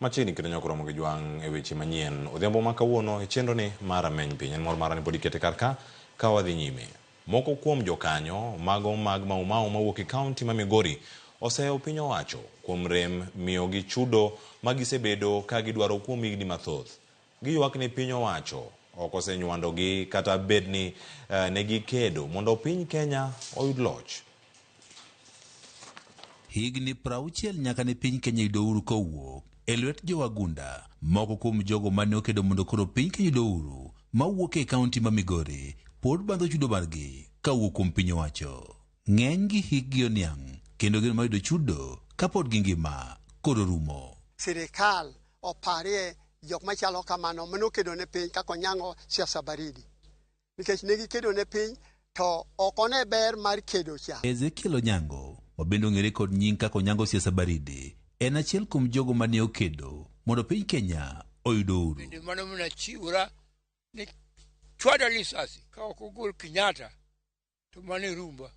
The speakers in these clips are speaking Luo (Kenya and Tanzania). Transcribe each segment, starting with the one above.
Machini kendo nyakoromo gi jwang' e weche manyien. Odhiambo ma kawuono e chenro ni mar ameny piny en mor marani pod ikete karka ka wadhi nyime. Moko kuom jokanyo mago mag Mau Mau mawuok e kaunti ma Migori oseyo piny owacho kuom rem miyogi chudo magisebedo ka gidwaro kuom higni mathoth. Giywak ni piny owacho ok osenywandogi kata bedni ne gikedo mondo piny Kenya oyud loch. Higni 60 nyaka ne piny Kenya yudo uhuru kowuok e lwet jowagunda. Moko kuom jogo mane okedo mondo koro piny Kenya yudo uhuru mawuok e kaunti ma Migori pod bandho chudo margi kawuok kuom piny owacho. Ng'eny gi hikgi oniang' kendo gin mayudo chudo kapod gi ngima koro rumo. Sirikal oparie jok machalo kamano manokedo ne piny kako nyango siasa baridi. Nikech ne gikedo ne piny to okone ber mar kedo cha. Ezekiel Onyango mabende ong'ere kod nying kako nyango siasa baridi en achiel kuom jogo mane okedo mondo piny Kenya oyudo uhuru. Bende mano mna chiwra ni chwada lisasi ka ok ogol Kenyatta to mane rumba.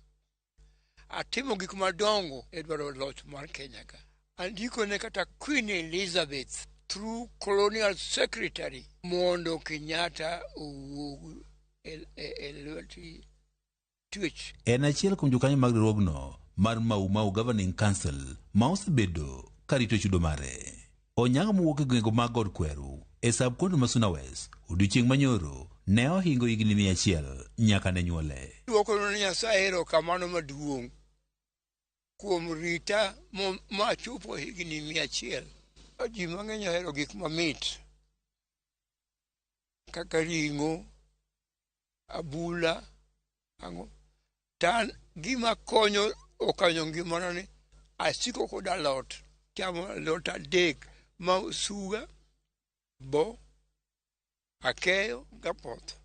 Atimo gik madongo e dwaro loch mar Kenya ka. Andiko ne kata Queen Elizabeth through colonial secretary mondo Kenyatta owuog e lweti twitch. En achiel kuom jokanyo mag riwruogno mar Mau Mau Governing Council ma osebedo karito chudo mare. Onyango mowuok e gwenge mag God Kweru e sab-kaunti ma Suna West odiochieng' manyoro ne ohingo higni 100 nyaka ne nyuole. Duoko ne Nyasaye erokamano maduong' kuom rita ma chopo higni 100. Ji mang'eny ohero gik mamit kaka ring'o, abula, ang'o. Tan gima konyo okanyo ngimana ni asiko kod alot, chamo alot adek ma suga, bo, akeyo gapoth.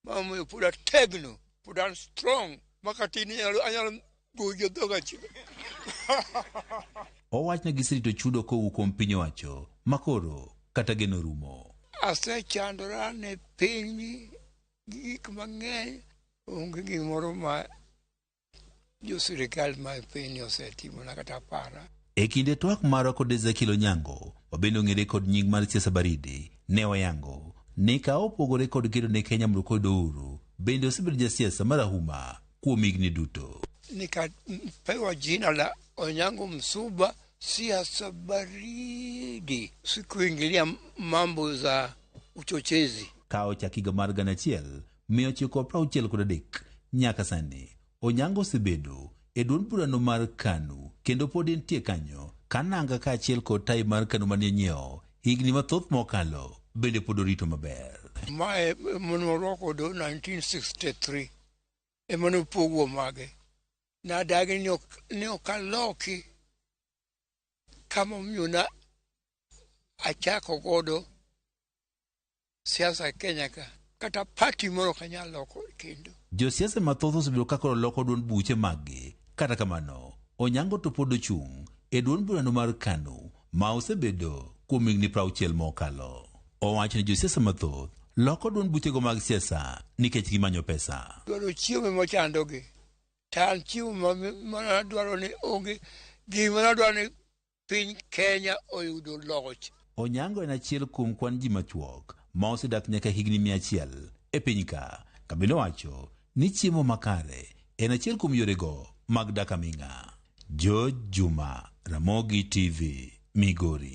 Mama puda tegno, puda strong, makatini anyalo goyo dhoga chico. Owachne gisirito chudo kowuok kuom piny owacho makoro kata geno rumo. Asechandora ne piny gik mang'eny, onge gimoro ma jo sirikal ma piny osetimo na kata para. E kinde twak marwa kod Ezekiel Onyango mabende ong'ere kod nying mar siasa baridi ne oyango ni ka opogore kod kedo ne Kenya mondo kod uhuru bende osebedo jasiasa marahuma kuom higni duto. Nikapewa jina la Onyango Msuba, siasa baridi, sikuingilia mambo za uchochezi. Kao chakiga mar 1963 nyaka sani Onyango osebedo e duond burano mar KANU kendo pod entie kanyo kananga ka achiel kod tai mar KANU mane nyiewo higni mathoth mokalo bende pod orito maber. Mae monoroko do 1963 emano pogo mage na dagi ni okaloki kama mnyuna achako godo siasa Kenya ka kata party moro kanyalo loko kendo. Josiasa mathoth osebedo kakoro loko duond buche maggi. Kata kamano Onyango to pod ochung' e duond burano mar KANU ma osebedo kuom higni 60 mokalo. Owacho ni josiasa mathoth loko duond buchego mag siasa nikech gimanyo pesa. Dwaro chiemo mochandogi. Tan chiemo mana dwaro ni onge gima dwaro ni piny Kenya oyudo loch. Onyango en achiel kuom kwan ji machuok ma osedak nyaka higni 100 e piny ka. Kabinde wacho ni chiemo makare en achiel kuom yorego mag dak aming'a. George Juma, Ramogi TV, Migori.